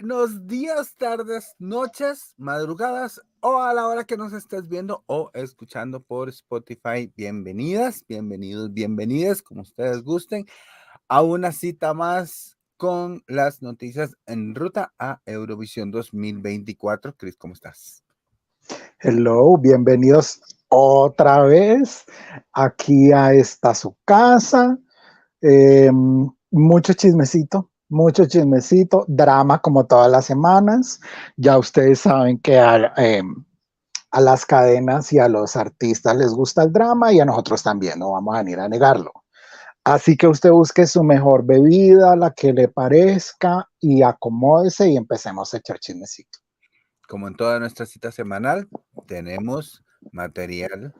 Buenos días, tardes, noches, madrugadas o a la hora que nos estés viendo o escuchando por Spotify. Bienvenidas, bienvenidos, bienvenidas, como ustedes gusten, a una cita más con las noticias en ruta a Eurovisión 2024. Cris, ¿cómo estás? Hello, bienvenidos otra vez aquí a esta su casa. Mucho chismecito, drama como todas las semanas. Ya ustedes saben que a las cadenas y a los artistas les gusta el drama y a nosotros también, no vamos a venir a negarlo. Así que usted busque su mejor bebida, la que le parezca y acomódese y empecemos a echar chismecito. Como en toda nuestra cita semanal, tenemos material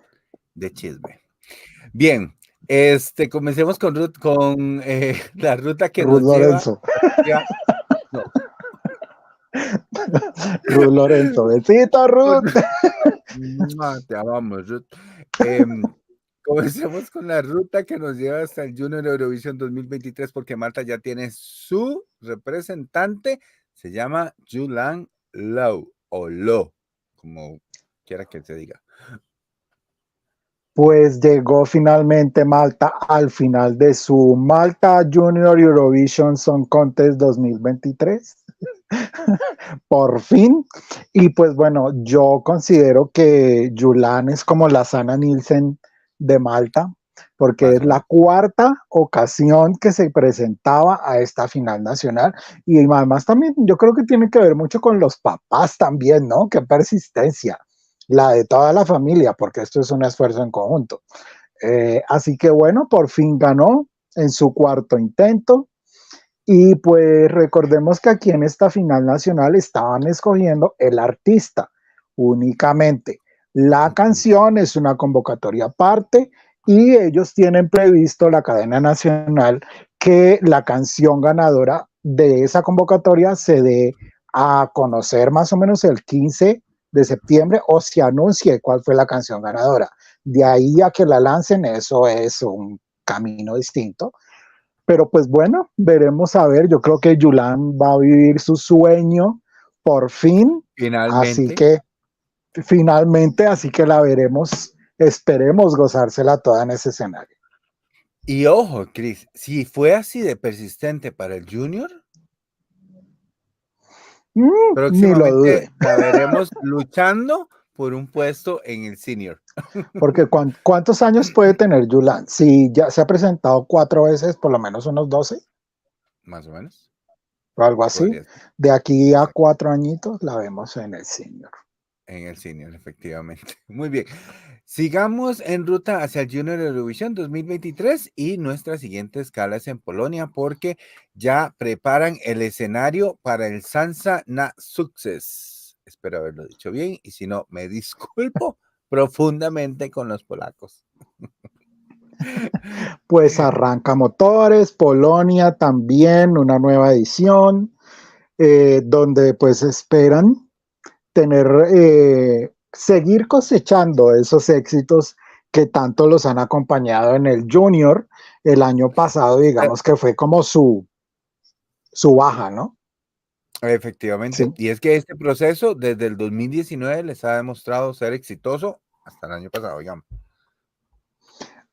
de chisme. Bien, comencemos con la ruta que Ruth nos lleva. Lorenzo. No. Ruth Lorenzo, besito, Ruth. Te amamos, Ruth. Comencemos con la ruta que nos lleva hasta el Junior Eurovisión 2023, porque Malta ya tiene su representante, se llama Julan Low, o Lo, como quiera que se diga. Pues llegó finalmente Malta al final de su Malta Junior Eurovision Song Contest 2023. Por fin. Y pues bueno, yo considero que Julan es como la Sana Nielsen de Malta, porque es la cuarta ocasión que se presentaba a esta final nacional. Y además también yo creo que tiene que ver mucho con los papás también, ¿no? Qué persistencia, la de toda la familia, porque esto es un esfuerzo en conjunto. Así que bueno, por fin ganó en su cuarto intento. Y pues recordemos que aquí en esta final nacional estaban escogiendo el artista únicamente. La canción es una convocatoria aparte y ellos tienen previsto, la cadena nacional, que la canción ganadora de esa convocatoria se dé a conocer más o menos el 15 de septiembre o se anuncie cuál fue la canción ganadora. De ahí a que la lancen, eso es un camino distinto. Pero pues bueno, veremos a ver. Yo creo que Julan va a vivir su sueño por fin. Finalmente. Así que la veremos. Esperemos gozársela toda en ese escenario. Y ojo, Cris, si fue así de persistente para el Junior, ni lo próximamente dude. la veremos luchando por un puesto en el Senior. Porque ¿cuántos años puede tener Julan? Si ya se ha presentado 4 veces, por lo menos unos 12. Más o menos. O algo así. De aquí a 4 añitos la vemos en el Senior. En el Senior, efectivamente. Muy bien. Sigamos en ruta hacia el Junior Eurovisión 2023 y nuestra siguiente escala es en Polonia porque ya preparan el escenario para el Sansa na Sukces. Espero haberlo dicho bien y si no, me disculpo profundamente con los polacos. Pues arranca motores, Polonia también, una nueva edición, donde pues esperan seguir cosechando esos éxitos que tanto los han acompañado en el Junior. El año pasado, digamos que fue como su baja, ¿no? Efectivamente. Sí. Y es que este proceso desde el 2019 les ha demostrado ser exitoso hasta el año pasado, digamos.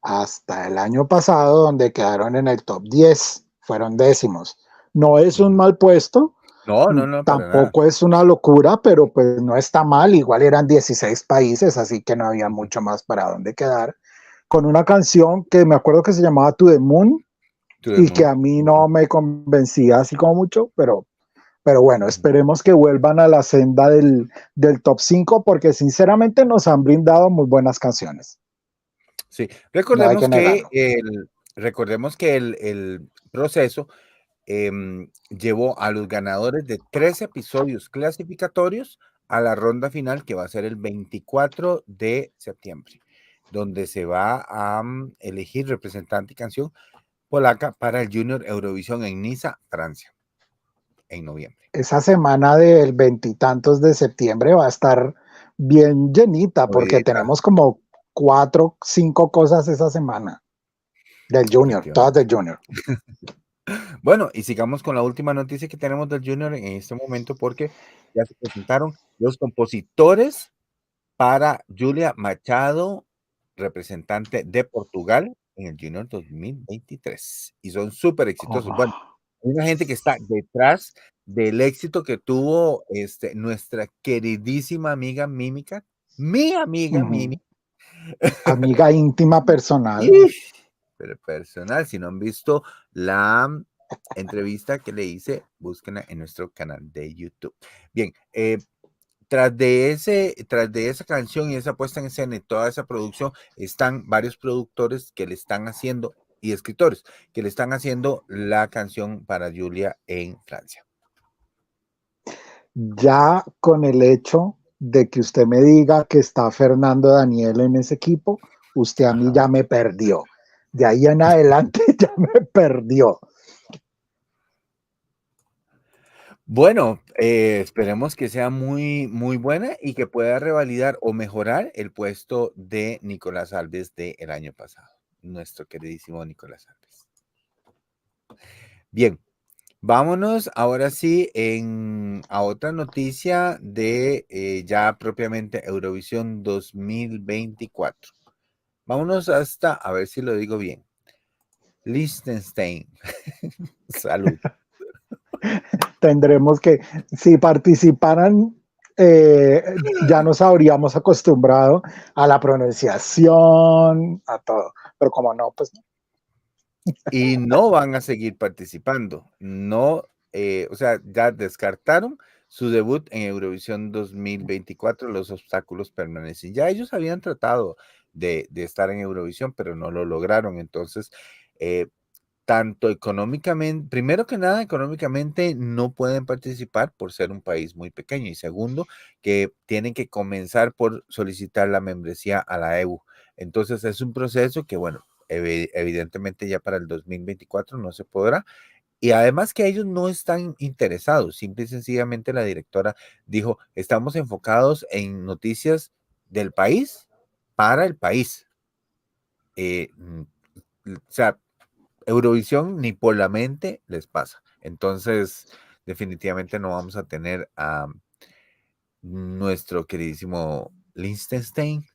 Hasta el año pasado, donde quedaron en el top 10, fueron décimos. No es un mal puesto, No, tampoco es una locura, pero pues no está mal. Igual eran 16 países, así que no había mucho más para dónde quedar. Con una canción que me acuerdo que se llamaba To the Moon y que a mí no me convencía así como mucho, pero bueno, esperemos que vuelvan a la senda del top 5 porque sinceramente nos han brindado muy buenas canciones. Sí, No hay que negarlo. recordemos que el proceso llevó a los ganadores de 3 episodios clasificatorios a la ronda final que va a ser el 24 de septiembre, donde se va a elegir representante y canción polaca para el Junior Eurovisión en Niza, Francia, en noviembre. Esa semana del veintitantos de septiembre va a estar bien llenita porque tenemos como 4, 5 cosas esa semana del Junior, todas del Junior. Bueno, y sigamos con la última noticia que tenemos del Junior en este momento, porque ya se presentaron los compositores para Julia Machado, representante de Portugal en el Junior 2023. Y son súper exitosos. Bueno, Oh, hay una gente que está detrás del éxito que tuvo nuestra queridísima amiga Mímica, mi amiga Mimi. ujú. Amiga íntima personal. Pero personal, si no han visto la entrevista que le hice, búsquenla en nuestro canal de YouTube. Bien, tras de esa canción y esa puesta en escena y toda esa producción, están varios productores que le están haciendo y escritores que le están haciendo la canción para Julia en Francia. Ya con el hecho de que usted me diga que está Fernando Daniel en ese equipo, usted a mí Ajá. ya me perdió. De ahí en adelante ya me perdió. Bueno, esperemos que sea muy, muy buena y que pueda revalidar o mejorar el puesto de Nicolás Alves del año pasado, nuestro queridísimo Nicolás Alves. Bien, vámonos ahora sí a otra noticia de ya propiamente Eurovisión 2024. Vámonos hasta, a ver si lo digo bien, Liechtenstein. Salud. Tendremos que, si participaran, ya nos habríamos acostumbrado a la pronunciación, a todo. Pero como no, pues no. Y no van a seguir participando. No, o sea, ya descartaron su debut en Eurovisión 2024. Los obstáculos permanecen. Ya ellos habían tratado de estar en Eurovisión, pero no lo lograron. Entonces, tanto económicamente, primero que nada, económicamente no pueden participar por ser un país muy pequeño. Y segundo, que tienen que comenzar por solicitar la membresía a la EU. Entonces, es un proceso que, bueno, evidentemente ya para el 2024 no se podrá. Y además que ellos no están interesados, simple y sencillamente la directora dijo, estamos enfocados en noticias del país para el país. O sea, Eurovisión ni por la mente les pasa. Entonces, definitivamente no vamos a tener a nuestro queridísimo Liechtenstein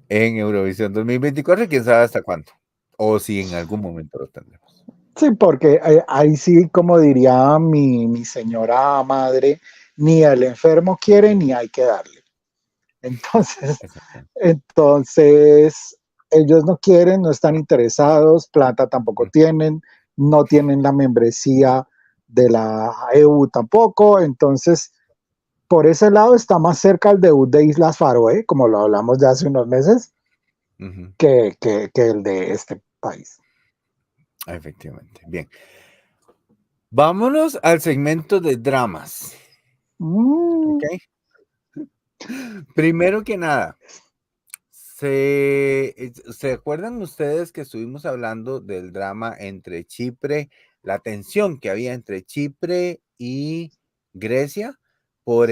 en Eurovisión 2024, quién sabe hasta cuánto, o si en algún momento lo tendremos. Sí, porque ahí sí, como diría mi señora madre, ni el enfermo quiere ni hay que darle. Entonces, Exactamente. entonces ellos no quieren, no están interesados, plata tampoco tienen, no tienen la membresía de la EU tampoco. Entonces, por ese lado está más cerca el debut de Islas Faroe, como lo hablamos de hace unos meses, Ujú. que el de este país. Efectivamente. Bien. Vámonos al segmento de dramas. Mm, ¿Ok? Primero que nada, ¿se acuerdan ustedes que estuvimos hablando del drama entre Chipre, la tensión que había entre Chipre y Grecia por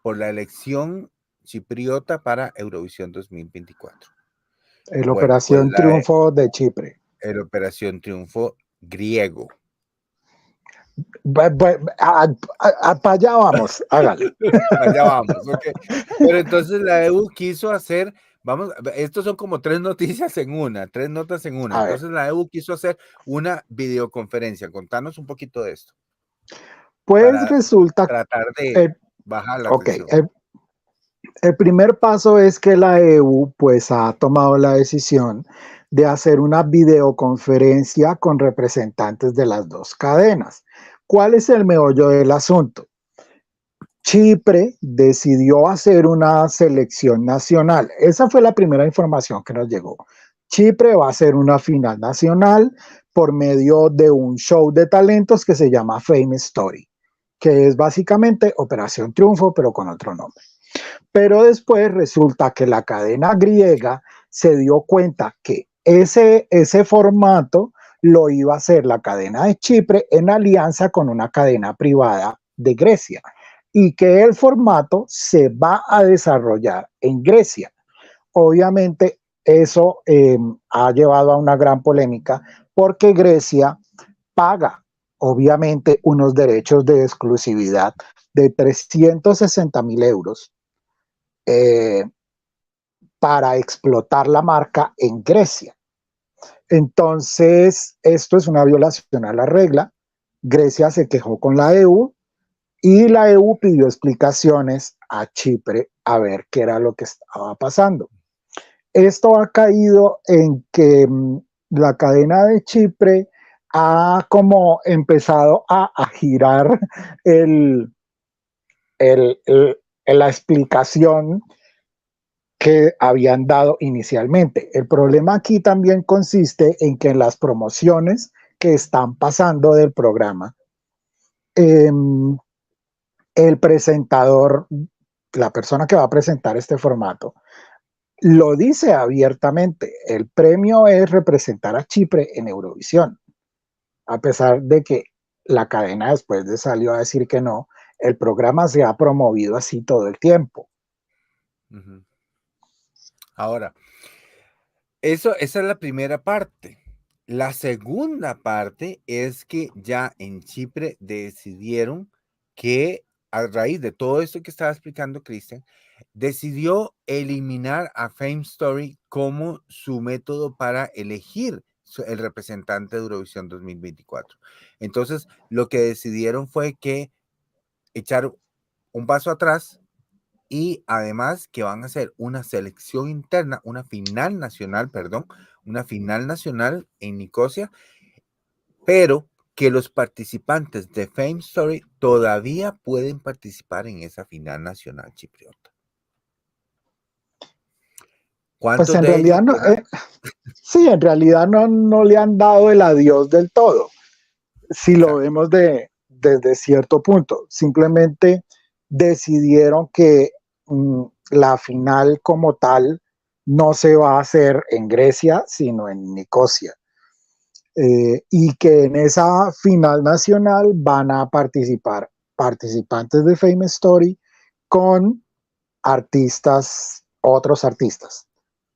por la elección chipriota para Eurovisión 2024? el Bueno, pues Operación Triunfo de Chipre. el Operación Triunfo griego. Para allá vamos, hágale. Allá vamos, ok. Pero entonces la EU quiso hacer, vamos, estos son como tres noticias en una, tres notas en una. A ver, Entonces la EU quiso hacer una videoconferencia. Contanos un poquito de esto pues para resulta, tratar de eh, bajar la ok, tensión. el primer paso es que la EU pues ha tomado la decisión de hacer una videoconferencia con representantes de las dos cadenas. ¿Cuál es el meollo del asunto? Chipre decidió hacer una selección nacional. Esa fue la primera información que nos llegó. Chipre va a hacer una final nacional por medio de un show de talentos que se llama Fame Story, que es básicamente Operación Triunfo, pero con otro nombre. Pero después resulta que la cadena griega se dio cuenta que ese formato lo iba a hacer la cadena de Chipre en alianza con una cadena privada de Grecia y que el formato se va a desarrollar en Grecia. Obviamente eso ha llevado a una gran polémica porque Grecia paga, obviamente, unos derechos de exclusividad de 360.000 euros para explotar la marca en Grecia. Entonces, esto es una violación a la regla. Grecia se quejó con la EU y la EU pidió explicaciones a Chipre a ver qué era lo que estaba pasando. Esto ha caído en que la cadena de Chipre ha como empezado a girar la explicación que habían dado inicialmente. El problema aquí también consiste en que en las promociones que están pasando del programa, el presentador, la persona que va a presentar este formato, lo dice abiertamente. El premio es representar a Chipre en Eurovisión, a pesar de que la cadena después salió a decir que no. El programa se ha promovido así todo el tiempo. Ahora, esa es la primera parte. La segunda parte es que ya en Chipre decidieron que, a raíz de todo esto que estaba explicando Cristian, decidió eliminar a Fame Story como su método para elegir el representante de Eurovisión 2024. Entonces, lo que decidieron fue que echar un paso atrás y además que van a hacer una selección interna, una final nacional en Nicosia, pero que los participantes de Fame Story todavía pueden participar en esa final nacional chipriota. Pues en realidad no, sí, en realidad no le han dado el adiós del todo, si lo vemos desde cierto punto. Simplemente decidieron que la final como tal no se va a hacer en Grecia, sino en Nicosia. Y que en esa final nacional van a participar participantes de Fame Story con artistas, otros artistas,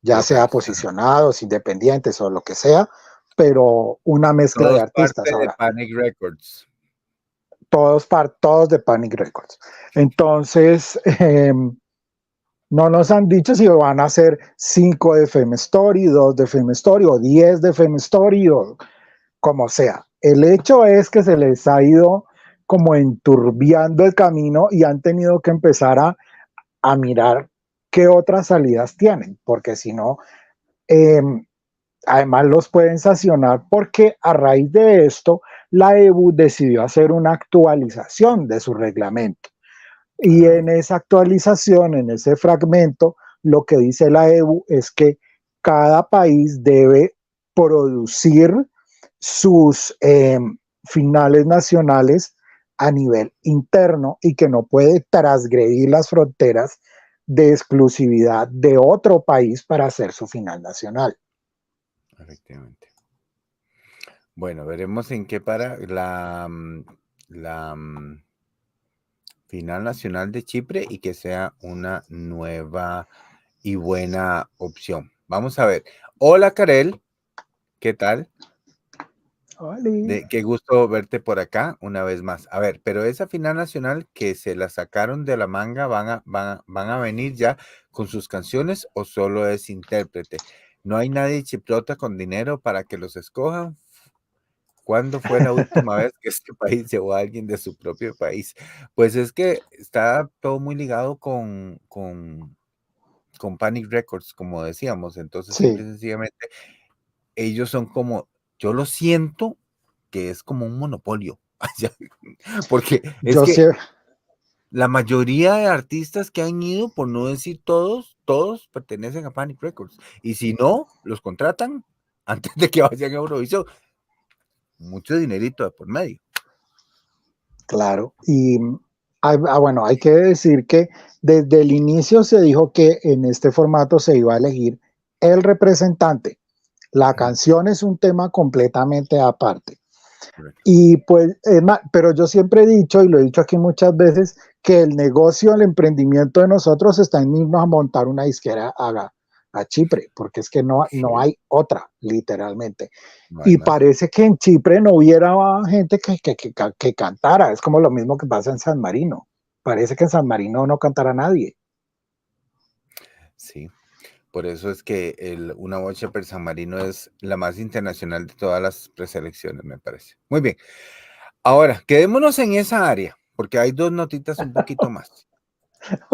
ya sea posicionados, independientes o lo que sea, pero una mezcla de artistas. Parte ahora, de Panic Records. Todos de Panic Records. Entonces, no nos han dicho si van a hacer 5 de Fame Story, 2 de Fame Story o 10 de Fame Story o como sea. El hecho es que se les ha ido como enturbiando el camino y han tenido que empezar a mirar qué otras salidas tienen, porque si no, además los pueden sancionar porque a raíz de esto la EU decidió hacer una actualización de su reglamento. Y en esa actualización, en ese fragmento, lo que dice la EU es que cada país debe producir sus finales nacionales a nivel interno y que no puede transgredir las fronteras de exclusividad de otro país para hacer su final nacional. Efectivamente. Bueno, veremos en qué para la final nacional de Chipre y que sea una nueva y buena opción. Vamos a ver. Hola, Karel. ¿Qué tal? Hola. Qué gusto verte por acá una vez más. A ver, pero esa final nacional que se la sacaron de la manga, ¿van a venir ya con sus canciones o solo es intérprete? ¿No hay nadie chipriota con dinero para que los escojan? ¿Cuándo fue la última vez que este país llevó a alguien de su propio país? Pues es que está todo muy ligado con Panic Records, como decíamos. Entonces, sí. simple y sencillamente, ellos son como, yo lo siento, que es como un monopolio. Porque es yo que sé. la mayoría de artistas que han ido, por no decir todos pertenecen a Panic Records. Y si no, los contratan antes de que vayan a Eurovisión. Mucho dinerito de por medio. Claro, y bueno, hay que decir que desde el inicio se dijo que en este formato se iba a elegir el representante. La canción es un tema completamente aparte. Y pues, pero yo siempre he dicho, y lo he dicho aquí muchas veces, que el negocio, el emprendimiento de nosotros está en irnos a montar una disquera, haga a Chipre, porque es que no, no Sí, hay otra, literalmente. no hay Y más. parece que en Chipre no hubiera gente que cantara, es como lo mismo que pasa en San Marino. Parece que en San Marino no cantará nadie. Sí. Por eso es que Una Voce per San Marino es la más internacional de todas las preselecciones, me parece. Muy bien. Ahora, quedémonos en esa área, porque hay dos notitas un poquito más.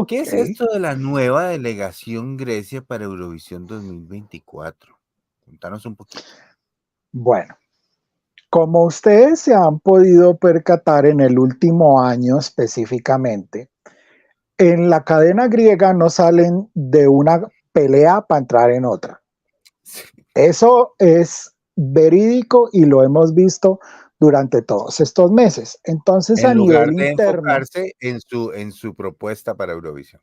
¿Qué Ok. es esto de la nueva delegación Grecia para Eurovisión 2024? Contanos un poquito. Bueno, como ustedes se han podido percatar en el último año específicamente, en la cadena griega no salen de una pelea para entrar en otra. Sí. Eso es verídico y lo hemos visto durante todos estos meses. Entonces, a En nivel lugar de interno, enfocarse en su propuesta para Eurovisión.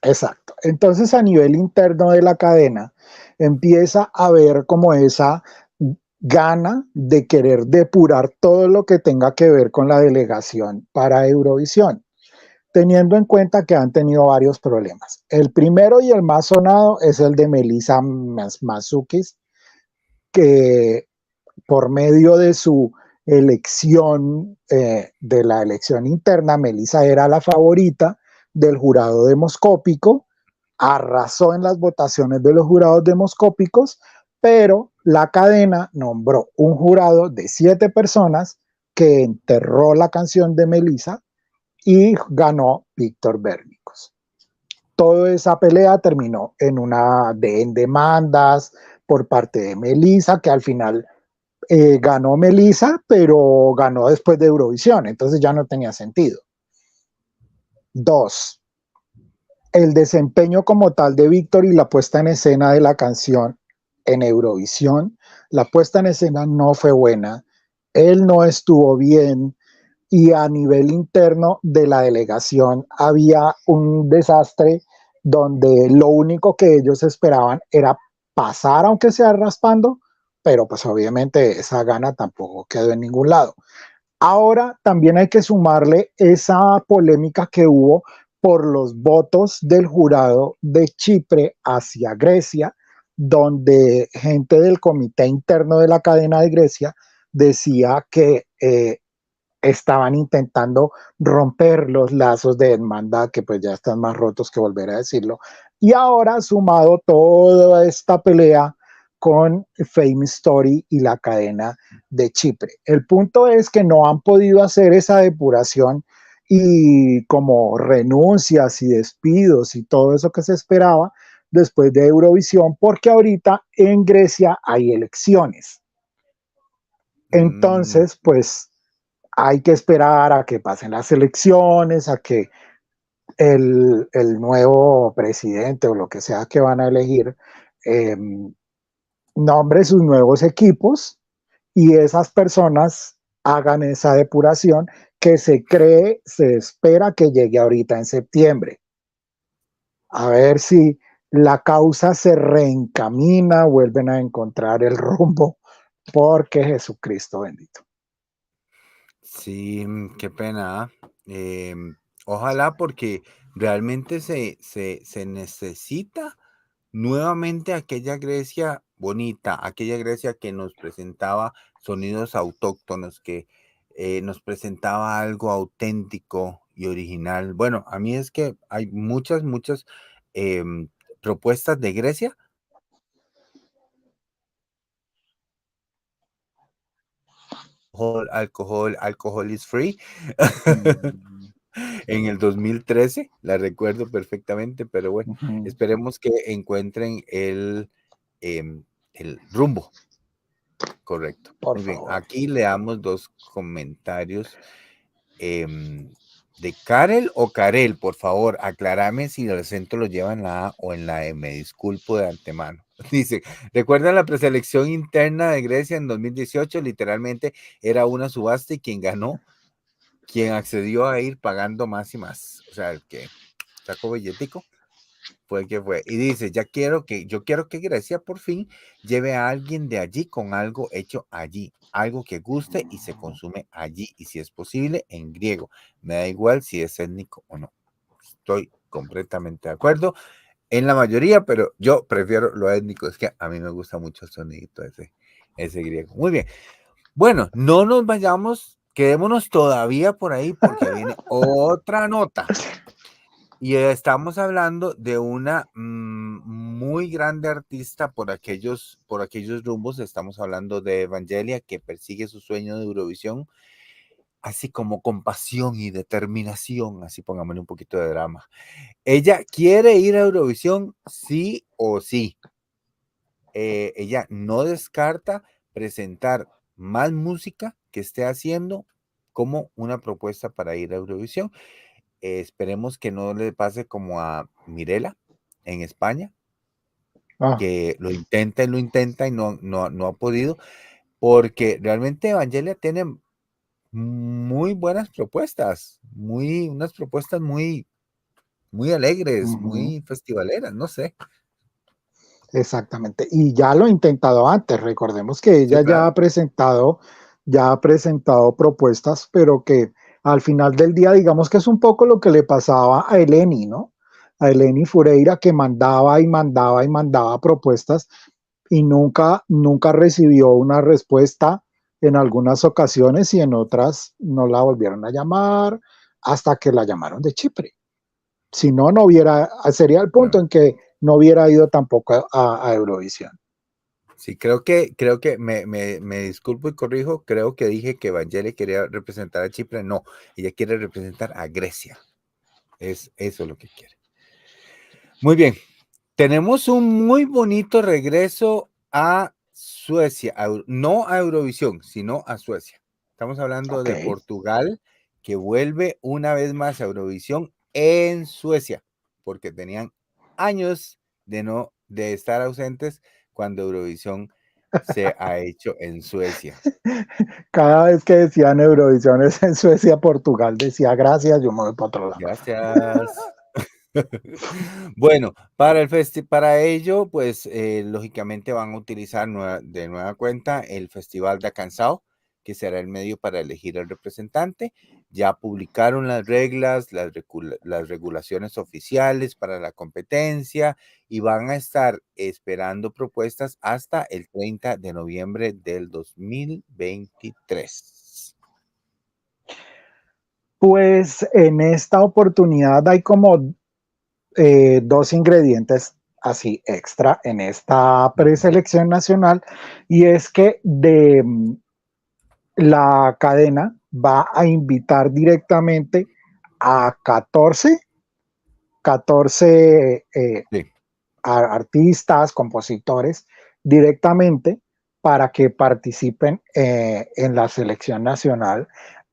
exacto. Entonces, a nivel interno de la cadena, empieza a haber como esa gana de querer depurar todo lo que tenga que ver con la delegación para Eurovisión, teniendo en cuenta que han tenido varios problemas. El primero y el más sonado es el de Melissa Matsoukas, que por medio de su elección, de la elección interna, Melissa era la favorita del jurado demoscópico, arrasó en las votaciones de los jurados demoscópicos, pero la cadena nombró un jurado de 7 personas que enterró la canción de Melissa y ganó Víctor Bérnicos. Toda esa pelea terminó en demandas por parte de Melissa, que al final ganó Melissa, pero ganó después de Eurovisión, entonces ya no tenía sentido. Dos, el desempeño como tal de Víctor y la puesta en escena de la canción en Eurovisión. La puesta en escena no fue buena, él no estuvo bien y a nivel interno de la delegación había un desastre donde lo único que ellos esperaban era pasar aunque sea raspando, pero pues obviamente esa gana tampoco quedó en ningún lado. Ahora también hay que sumarle esa polémica que hubo por los votos del jurado de Chipre hacia Grecia, donde gente del comité interno de la cadena de Grecia decía que estaban intentando romper los lazos de demanda que pues ya están más rotos que volver a decirlo. Y ahora sumado toda esta pelea con Fame Story y la cadena de Chipre. El punto es que no han podido hacer esa depuración y como renuncias y despidos y todo eso que se esperaba después de Eurovisión, porque ahorita en Grecia hay elecciones. Mm, Entonces, pues hay que esperar a que pasen las elecciones, a que el nuevo presidente o lo que sea que van a elegir eh, nombre sus nuevos equipos y esas personas hagan esa depuración que se cree, se espera que llegue ahorita en septiembre. A ver si la causa se reencamina, vuelven a encontrar el rumbo, porque Jesucristo bendito. sí, qué pena. Ojalá porque realmente se necesita nuevamente aquella Grecia bonita, aquella Grecia que nos presentaba sonidos autóctonos, que nos presentaba algo auténtico y original. Bueno, a mí es que hay muchas em, propuestas de Grecia. Alcohol is free. Mm, En el 2013, la recuerdo perfectamente, pero bueno, uh -huh. esperemos que encuentren el rumbo correcto. Por Muy bien, favor. aquí le damos dos comentarios de Karel o Karel, por favor, aclárame si el acento lo lleva en la A o en la E, me disculpo de antemano. Dice, ¿recuerdan la preselección interna de Grecia en 2018? Literalmente era una subasta y quien ganó, quien accedió a ir pagando más y más. O sea, el que sacó billetico fue el que fue. Y dice, yo quiero que Grecia por fin lleve a alguien de allí con algo hecho allí, algo que guste y se consume allí, y si es posible, en griego. Me da igual si es étnico o no. Estoy completamente de acuerdo. en la mayoría, pero yo prefiero lo étnico, es que a mí me gusta mucho el sonidito ese griego. Muy bien. Bueno, no nos vayamos, quedémonos todavía por ahí porque viene otra nota. Y estamos hablando de una muy grande artista por aquellos rumbos. Estamos hablando de Evangelia, que persigue su sueño de Eurovisión, así como con pasión y determinación, así pongámosle un poquito de drama. Ella quiere ir a Eurovisión sí o sí. Ella no descarta presentar más música que esté haciendo como una propuesta para ir a Eurovisión. Esperemos que no le pase como a Mirela en España, Ah, que lo intenta y no ha podido, porque realmente Evangelia tiene muy buenas propuestas, unas propuestas muy alegres, ujú, muy festivaleras, no sé. exactamente. Y ya lo he intentado antes. Recordemos que Sí, ella claro. ya ha presentado propuestas, pero que al final del día, digamos que es un poco lo que le pasaba a Eleni, ¿no? A Eleni Fureira, que mandaba y mandaba y mandaba propuestas y nunca recibió una respuesta en algunas ocasiones y en otras no la volvieron a llamar hasta que la llamaron de Chipre. Si no, no hubiera, sería el punto Claro. en que no hubiera ido tampoco a Eurovisión. Sí, creo que me disculpo y corrijo, creo que dije que Evangelia quería representar a Chipre, no, ella quiere representar a Grecia, es eso lo que quiere. Muy bien, tenemos un muy bonito regreso a Suecia, no a Eurovisión, sino a Suecia. Estamos hablando Ok. de Portugal, que vuelve una vez más a Eurovisión en Suecia, porque tenían años de estar ausentes cuando Eurovisión se ha hecho en Suecia. Cada vez que decían Eurovisiones en Suecia, Portugal decía gracias, yo me voy para otro lado. Gracias. Bueno, para ello, pues lógicamente van a utilizar de nueva cuenta el Festival de Cansao, que será el medio para elegir el representante. Ya publicaron las reglas, las regulaciones oficiales para la competencia y van a estar esperando propuestas hasta el 30 de noviembre del 2023. Pues en esta oportunidad hay como dos ingredientes así extra en esta preselección nacional y es que la cadena va a invitar directamente a 14 Sí, artistas, compositores, directamente para que participen en la selección nacional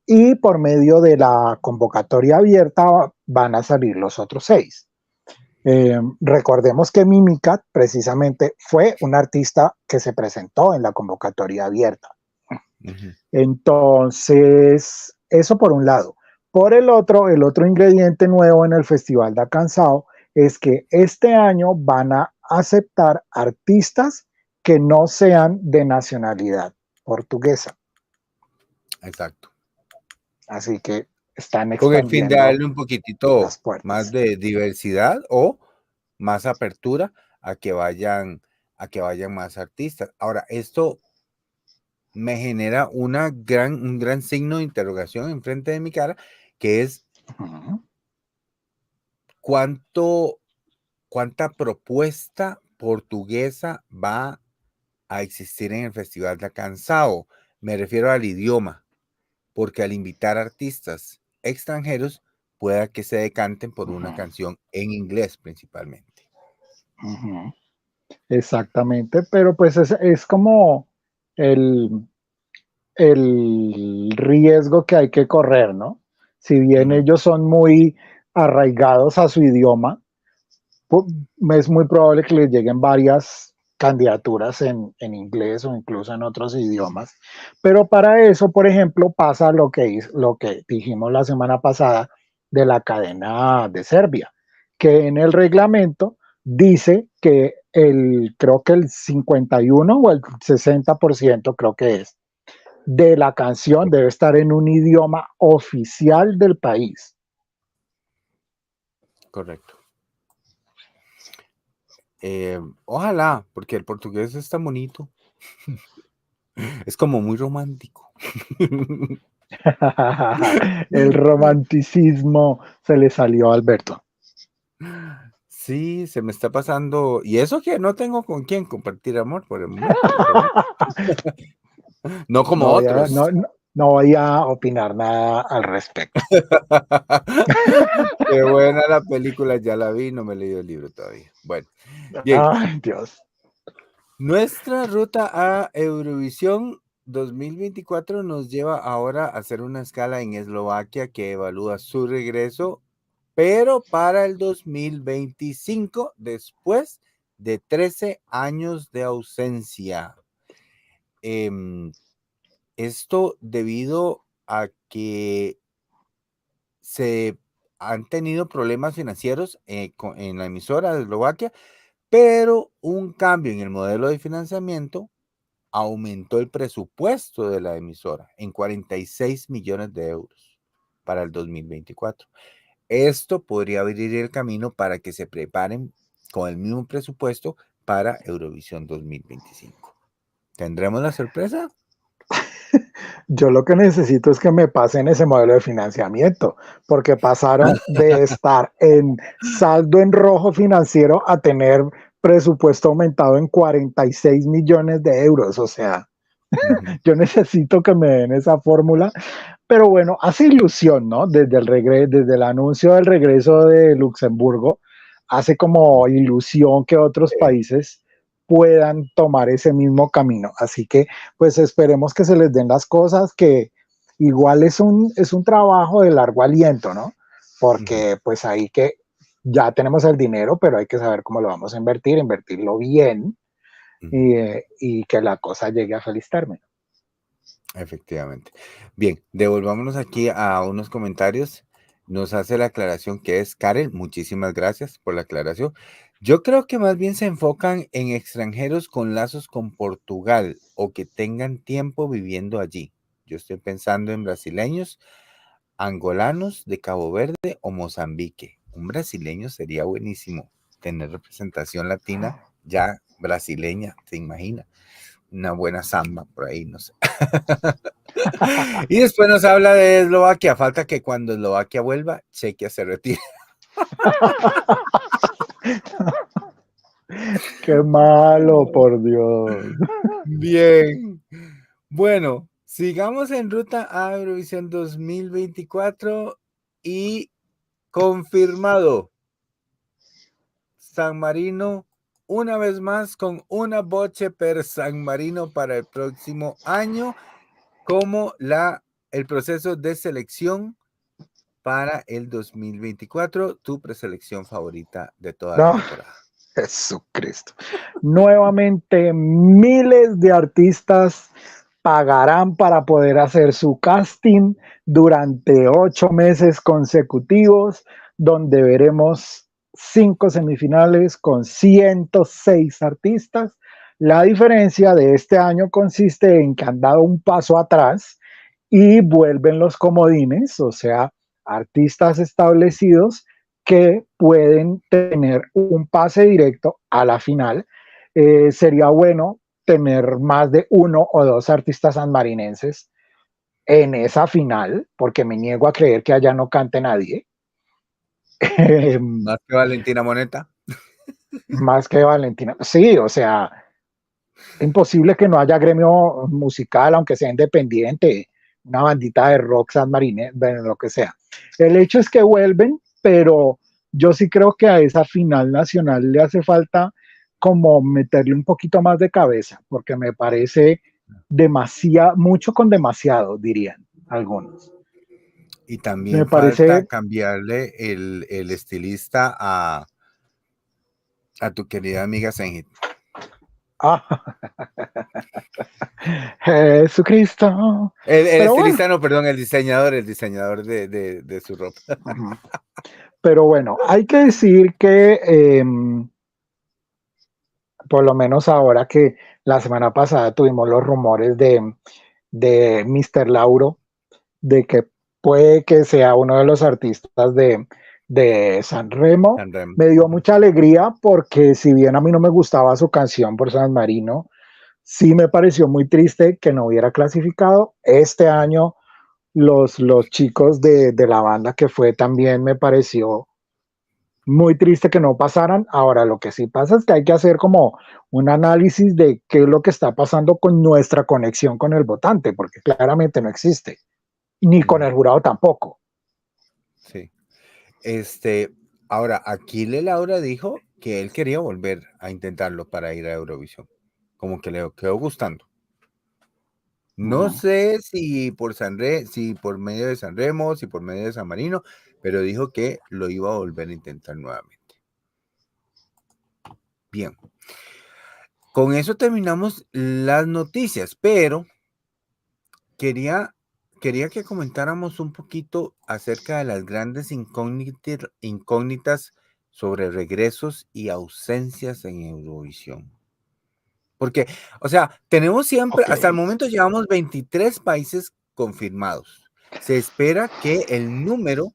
y por medio de la convocatoria abierta van a salir los otros 6. Recordemos que Mimicat precisamente fue un artista que se presentó en la convocatoria abierta. ujú, Entonces, eso por un lado. Por el otro ingrediente nuevo en el Festival de Cansao es que este año van a aceptar artistas que no sean de nacionalidad portuguesa. exacto. Así que están Con el fin de expandiendo darle un poquitito las más puertas. de diversidad o más apertura a a que vayan más artistas. Ahora, esto me genera un gran signo de interrogación enfrente de mi cara, que es Ujú, cuánto, cuánta propuesta portuguesa va a existir en el Festival de Cansao. Me refiero al idioma, porque al invitar artistas extranjeros, pueda que se decanten por una ujú, canción en inglés principalmente. ujú. Exactamente, pero pues es como el, el riesgo que hay que correr, ¿no? Si bien Ujú, ellos son muy arraigados a su idioma, es muy probable que les lleguen varias candidaturas en inglés o incluso en otros idiomas. Pero para eso, por ejemplo, pasa lo que dijimos la semana pasada de la cadena de Serbia, que en el reglamento dice que creo que el 51 o el 60% creo que es de la canción debe estar en un idioma oficial del país. correcto. Ojalá, porque el portugués está bonito. Es como muy romántico. El romanticismo se le salió a Alberto. Sí, se me está pasando. Y eso que no tengo con quién compartir amor por el momento, pero bueno. No como No, otros. no voy a opinar nada al respecto. Qué buena la película, ya la vi, no me he leído el libro todavía. Bueno, bien. Ay, Dios. Nuestra ruta a Eurovisión 2024 nos lleva ahora a hacer una escala en Eslovaquia que evalúa su regreso, pero para el 2025, después de 13 años de ausencia. Esto debido a que se han tenido problemas financieros en la emisora de Eslovaquia, pero un cambio en el modelo de financiamiento aumentó el presupuesto de la emisora en 46 millones de euros para el 2024. Esto podría abrir el camino para que se preparen con el mismo presupuesto para Eurovisión 2025. ¿Tendremos la sorpresa? Yo lo que necesito es que me pasen ese modelo de financiamiento, porque pasaron de estar en saldo en rojo financiero a tener presupuesto aumentado en 46 millones de euros. O sea, yo necesito que me den esa fórmula. Pero bueno, hace ilusión, ¿no? Desde el anuncio del regreso de Luxemburgo, hace como ilusión que otros países puedan tomar ese mismo camino. Así que, pues esperemos que se les den las cosas, que igual es un trabajo de largo aliento, ¿no? Porque pues ahí que ya tenemos el dinero, pero hay que saber cómo lo vamos a invertir, invertirlo bien y que la cosa llegue a feliz término. Efectivamente. Bien, devolvámonos aquí a unos comentarios. Nos hace la aclaración que es Karen. Muchísimas gracias por la aclaración. Yo creo que más bien se enfocan en extranjeros con lazos con Portugal o que tengan tiempo viviendo allí. Yo estoy pensando en brasileños, angolanos de Cabo Verde o Mozambique. Un brasileño sería buenísimo tener representación latina ya brasileña, ¿se imagina? Una buena samba por ahí, no sé. Y después nos habla de Eslovaquia. Falta que cuando Eslovaquia vuelva, Chequia se retire. Qué malo, por Dios. Bien. Bueno, sigamos en ruta a Eurovisión 2024 y confirmado. San Marino, una vez más, con una voce per San Marino para el próximo año, como el proceso de selección para el 2024, tu preselección favorita de toda la No, temporada. Jesucristo. Nuevamente, miles de artistas pagarán para poder hacer su casting durante 8 meses consecutivos, donde veremos 5 semifinales con 106 artistas. La diferencia de este año consiste en que han dado un paso atrás y vuelven los comodines, o sea, artistas establecidos que pueden tener un pase directo a la final. Sería bueno tener más de uno o dos artistas sanmarinenses en esa final, porque me niego a creer que allá no cante nadie. Más que Valentina Moneta. Más que Valentina. Sí, o sea, imposible que no haya gremio musical, aunque sea independiente, una bandita de rock sanmarinense, bueno, lo que sea. El hecho es que vuelven, pero yo sí creo que a esa final nacional le hace falta como meterle un poquito más de cabeza, porque me parece demasiado, mucho con demasiado, dirían algunos. Y Me también falta parece, cambiarle el estilista a tu querida amiga Senhit. ah, Jesucristo. El Pero bueno, estilista, no, perdón, el diseñador de su ropa. pero bueno, hay que decir que por lo menos ahora que la semana pasada tuvimos los rumores de Mr. Lauro, de que puede que sea uno de los artistas de San Remo. Sanremo. Me dio mucha alegría porque si bien a mí no me gustaba su canción por San Marino, sí me pareció muy triste que no hubiera clasificado. Este año los chicos de la banda que fue también me pareció muy triste que no pasaran. Ahora, lo que sí pasa es que hay que hacer como un análisis de qué es lo que está pasando con nuestra conexión con el votante, porque claramente no existe, ni con el jurado tampoco. Sí. Ahora, Aquile Laura dijo que él quería volver a intentarlo para ir a Eurovisión. Como que le quedó gustando. No sé si si por medio de San Remo, si por medio de San Marino, pero dijo que lo iba a volver a intentar nuevamente. Bien. Con eso terminamos las noticias, pero quería que comentáramos un poquito acerca de las grandes incógnitas sobre regresos y ausencias en Eurovisión. Porque, o sea, tenemos siempre, hasta el momento llevamos 23 países confirmados. Se espera que el número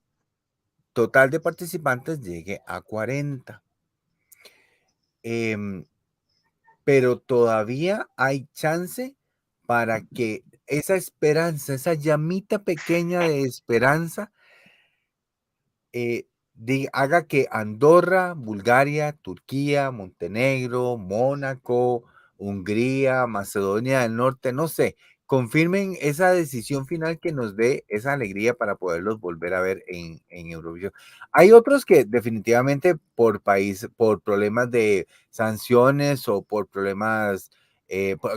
total de participantes llegue a 40. Pero todavía hay chance para que esa esperanza, esa llamita pequeña de esperanza, haga que Andorra, Bulgaria, Turquía, Montenegro, Mónaco, Hungría, Macedonia del Norte, no sé, confirmen esa decisión final que nos dé esa alegría para poderlos volver a ver en Eurovisión. Hay otros que definitivamente por problemas de sanciones o por problemas,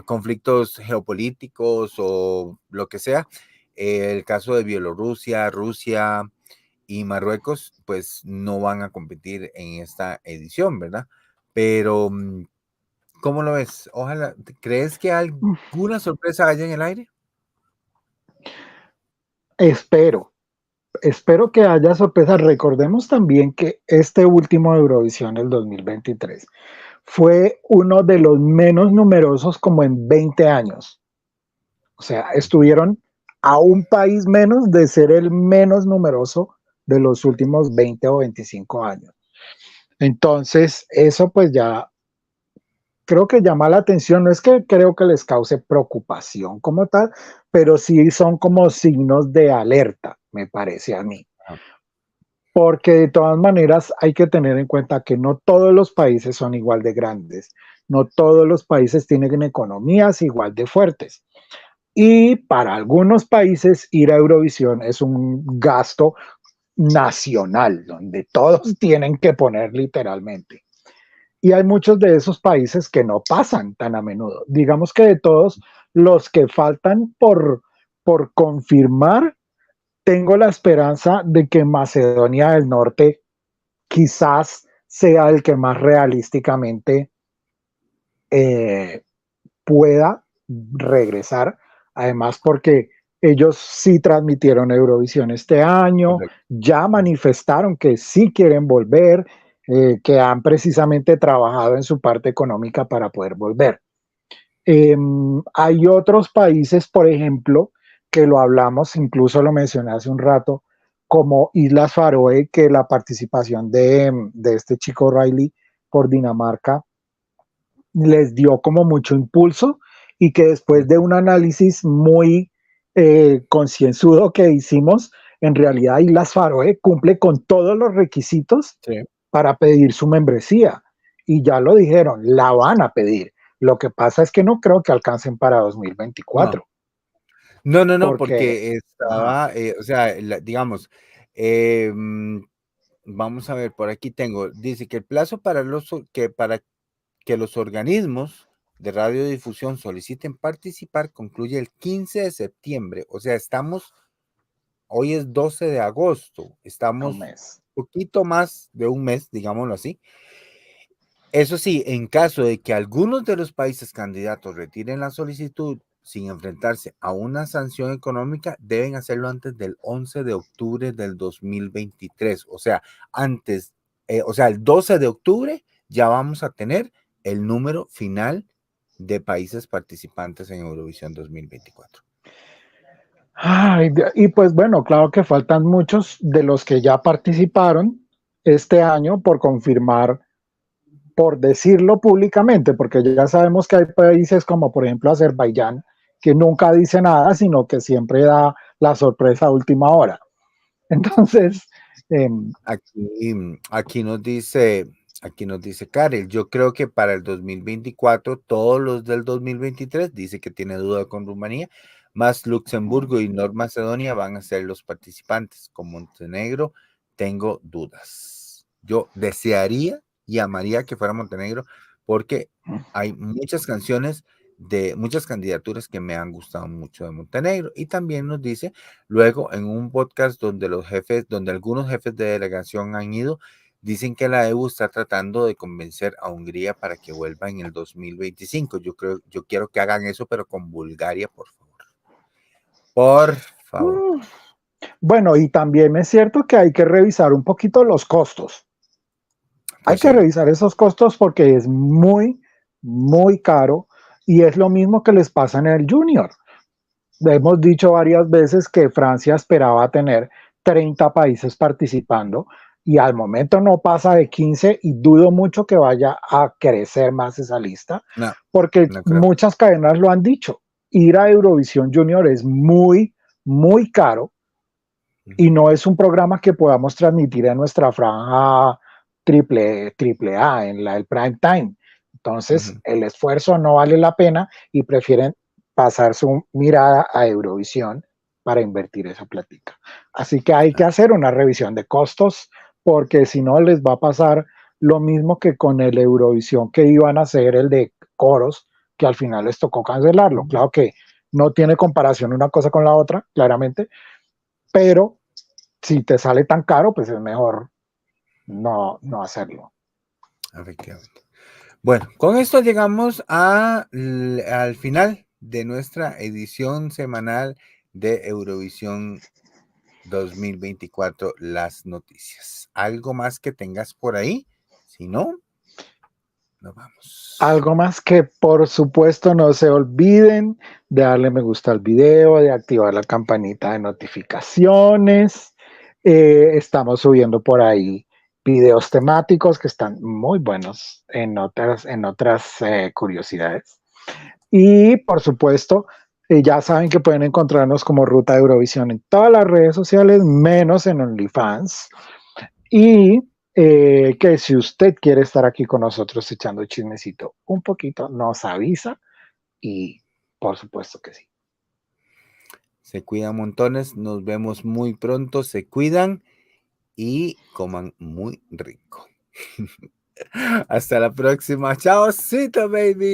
conflictos geopolíticos o lo que sea, el caso de Bielorrusia, Rusia y Marruecos, pues no van a competir en esta edición, ¿verdad? Pero, ¿cómo lo ves? Ojalá, ¿crees que alguna sorpresa haya en el aire? Espero que haya sorpresas. Recordemos también que este último Eurovisión, el 2023, fue uno de los menos numerosos como en 20 años. O sea, estuvieron a un país menos de ser el menos numeroso de los últimos 20 o 25 años. Entonces, eso pues ya creo que llama la atención. No es que creo que les cause preocupación como tal, pero sí son como signos de alerta, me parece a mí. Porque de todas maneras hay que tener en cuenta que no todos los países son igual de grandes, no todos los países tienen economías igual de fuertes. Y para algunos países ir a Eurovisión es un gasto nacional, donde todos tienen que poner literalmente. Y hay muchos de esos países que no pasan tan a menudo. Digamos que de todos los que faltan por confirmar, tengo la esperanza de que Macedonia del Norte quizás sea el que más realísticamente pueda regresar. Además, porque ellos sí transmitieron Eurovisión este año, ya manifestaron que sí quieren volver, que han precisamente trabajado en su parte económica para poder volver. Hay otros países, por ejemplo, que lo hablamos, incluso lo mencioné hace un rato, como Islas Faroe, que la participación de este chico Riley por Dinamarca les dio como mucho impulso y que después de un análisis muy concienzudo que hicimos, en realidad Islas Faroe cumple con todos los requisitos para pedir su membresía. Y ya lo dijeron, la van a pedir. Lo que pasa es que no creo que alcancen para 2024. No, porque estaba, o sea, digamos, vamos a ver, por aquí tengo, dice que el plazo para que los organismos de radiodifusión soliciten participar concluye el 15 de septiembre, o sea, hoy es 12 de agosto, estamos un poquito más de un mes, digámoslo así. Eso sí, en caso de que algunos de los países candidatos retiren la solicitud sin enfrentarse a una sanción económica, deben hacerlo antes del 11 de octubre del 2023. O sea, el 12 de octubre ya vamos a tener el número final de países participantes en Eurovisión 2024. Ay, y pues bueno, claro que faltan muchos de los que ya participaron, este año por confirmar, por decirlo públicamente, porque ya sabemos que hay países como por ejemplo Azerbaiyán, que nunca dice nada, sino que siempre da la sorpresa a última hora. Entonces, aquí nos dice, Karel, yo creo que para el 2024, todos los del 2023, dice que tiene duda con Rumanía, más Luxemburgo y North Macedonia van a ser los participantes. Con Montenegro tengo dudas. Yo desearía y amaría que fuera Montenegro, porque hay muchas canciones de muchas candidaturas que me han gustado mucho de Montenegro. Y también nos dice luego en un podcast donde algunos jefes de delegación han ido, dicen que la EU está tratando de convencer a Hungría para que vuelva en el 2025. Yo quiero que hagan eso, pero con Bulgaria, por favor. Por favor. Bueno, y también es cierto que hay que revisar un poquito los costos. Hay que revisar esos costos porque es muy, muy caro y es lo mismo que les pasa en el Junior. Hemos dicho varias veces que Francia esperaba tener 30 países participando y al momento no pasa de 15 y dudo mucho que vaya a crecer más esa lista, porque muchas cadenas lo han dicho. Ir a Eurovisión Junior es muy, muy caro y no es un programa que podamos transmitir en nuestra franja triple A, en el prime time. Entonces, el esfuerzo no vale la pena y prefieren pasar su mirada a Eurovisión para invertir esa plática. Así que hay que hacer una revisión de costos, porque si no les va a pasar lo mismo que con el Eurovisión que iban a hacer el de coros, que al final les tocó cancelarlo. Claro que no tiene comparación una cosa con la otra, claramente, pero si te sale tan caro, pues es mejor no hacerlo. Efectivamente. Bueno, con esto llegamos al final de nuestra edición semanal de Eurovisión 2024, las noticias. ¿Algo más que tengas por ahí? Si no, nos vamos. Algo más que por supuesto no se olviden de darle me gusta al video, de activar la campanita de notificaciones. Estamos subiendo por ahí videos temáticos que están muy buenos en otras curiosidades. Y por supuesto, ya saben que pueden encontrarnos como Ruta de Eurovisión en todas las redes sociales, menos en OnlyFans. Y que si usted quiere estar aquí con nosotros echando chismecito un poquito, nos avisa y por supuesto que sí. Se cuidan montones, nos vemos muy pronto, se cuidan y coman muy rico. Hasta la próxima, chao, baby.